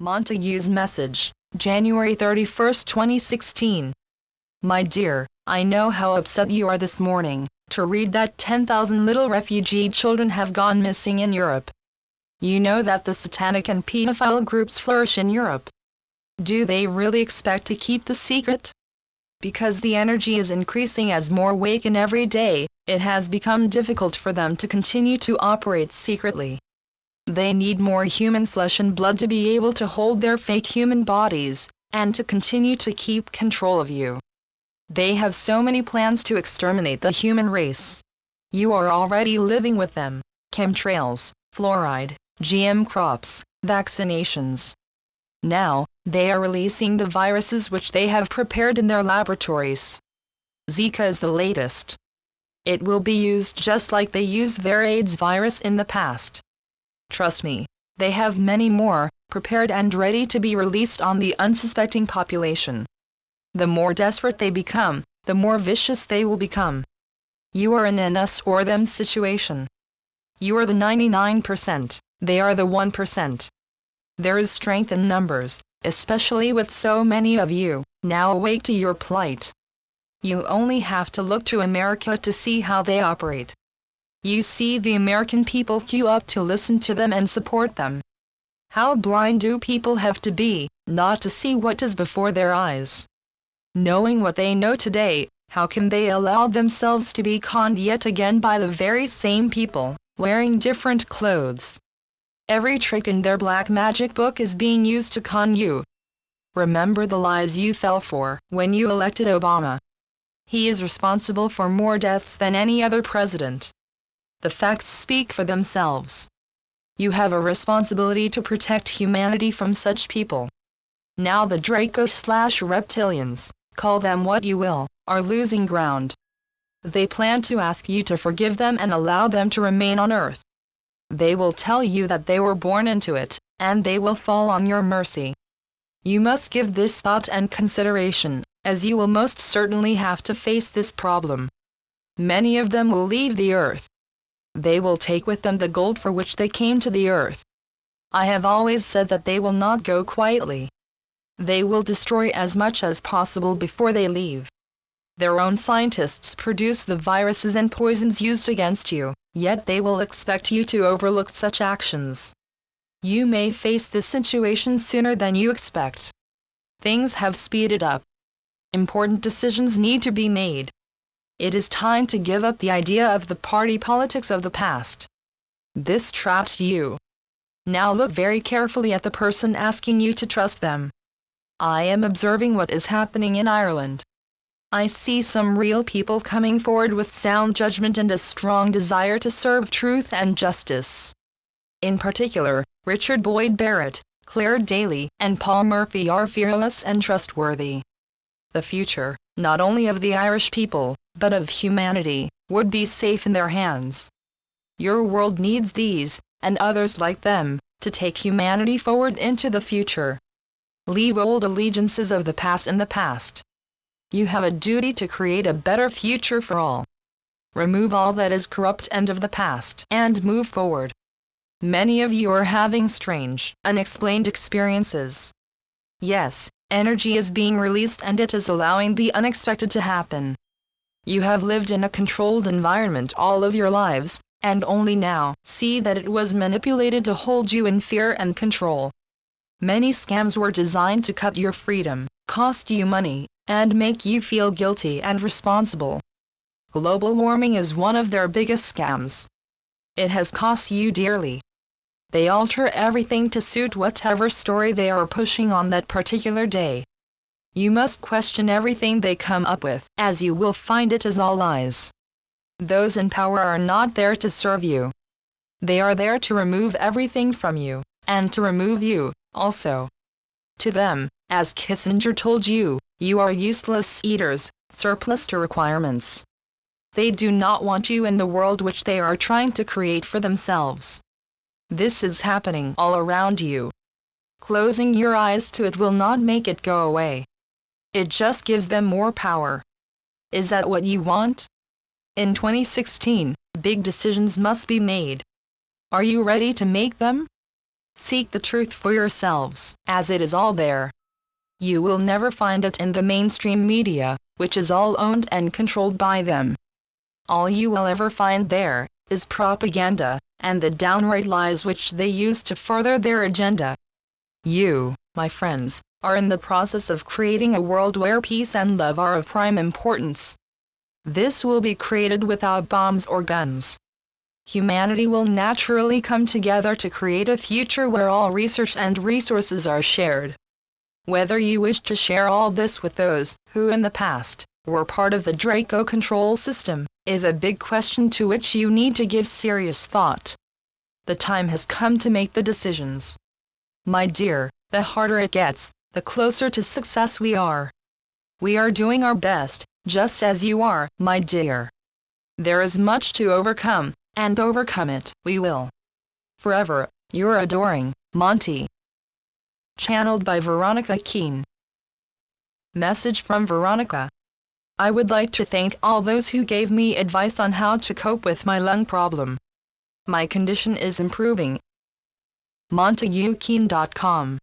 Montague's message, January 31, 2016. My dear, I know how upset you are this morning, to read that 10,000 little refugee children have gone missing in Europe. You know that the satanic and pedophile groups flourish in Europe. Do they really expect to keep the secret? Because the energy is increasing as more awaken every day, it has become difficult for them to continue to operate secretly. They need more human flesh and blood to be able to hold their fake human bodies, and to continue to keep control of you. They have so many plans to exterminate the human race. You are already living with them: chemtrails, fluoride, GM crops, vaccinations. Now, they are releasing the viruses which they have prepared in their laboratories. Zika is the latest. It will be used just like they used their AIDS virus in the past. Trust me, they have many more, prepared and ready to be released on the unsuspecting population. The more desperate they become, the more vicious they will become. You are in an us or them situation. You are the 99%, they are the 1%. There is strength in numbers, especially with so many of you, now awake to your plight. You only have to look to America to see how they operate. You see the American people queue up to listen to them and support them. How blind do people have to be, not to see what is before their eyes? Knowing what they know today, how can they allow themselves to be conned yet again by the very same people, wearing different clothes? Every trick in their black magic book is being used to con you. Remember the lies you fell for when you elected Obama. He is responsible for more deaths than any other president. The facts speak for themselves. You have a responsibility to protect humanity from such people. Now the Dracos/reptilians, call them what you will, are losing ground. They plan to ask you to forgive them and allow them to remain on Earth. They will tell you that they were born into it, and they will fall on your mercy. You must give this thought and consideration, as you will most certainly have to face this problem. Many of them will leave the Earth. They will take with them the gold for which they came to the Earth. I have always said that they will not go quietly. They will destroy as much as possible before they leave. Their own scientists produce the viruses and poisons used against you, yet they will expect you to overlook such actions. You may face this situation sooner than you expect. Things have speeded up. Important decisions need to be made. It is time to give up the idea of the party politics of the past. This traps you. Now look very carefully at the person asking you to trust them. I am observing what is happening in Ireland. I see some real people coming forward with sound judgment and a strong desire to serve truth and justice. In particular, Richard Boyd Barrett, Claire Daly, and Paul Murphy are fearless and trustworthy. The future, not only of the Irish people, but of humanity, would be safe in their hands. Your world needs these, and others like them, to take humanity forward into the future. Leave old allegiances of the past in the past. You have a duty to create a better future for all. Remove all that is corrupt and of the past, and move forward. Many of you are having strange, unexplained experiences. Yes, energy is being released and it is allowing the unexpected to happen. You have lived in a controlled environment all of your lives, and only now see that it was manipulated to hold you in fear and control. Many scams were designed to cut your freedom, cost you money, and make you feel guilty and responsible. Global warming is one of their biggest scams. It has cost you dearly. They alter everything to suit whatever story they are pushing on that particular day. You must question everything they come up with, as you will find it is all lies. Those in power are not there to serve you. They are there to remove everything from you, and to remove you, also. To them, as Kissinger told you, you are useless eaters, surplus to requirements. They do not want you in the world which they are trying to create for themselves. This is happening all around you. Closing your eyes to it will not make it go away. It just gives them more power. Is that what you want? In 2016, big decisions must be made. Are you ready to make them? Seek the truth for yourselves, as it is all there. You will never find it in the mainstream media, which is all owned and controlled by them. All you will ever find there is propaganda, and the downright lies which they use to further their agenda. You, my friends, are in the process of creating a world where peace and love are of prime importance. This will be created without bombs or guns. Humanity will naturally come together to create a future where all research and resources are shared. Whether you wish to share all this with those who in the past were part of the Draco control system is a big question to which you need to give serious thought. The time has come to make the decisions. My dear, the harder it gets, the closer to success we are. We are doing our best, just as you are, my dear. There is much to overcome, and overcome it we will. Forever, your adoring, Monty. Channeled by Veronica Keene. Message from Veronica. I would like to thank all those who gave me advice on how to cope with my lung problem. My condition is improving. MontagueKeene.com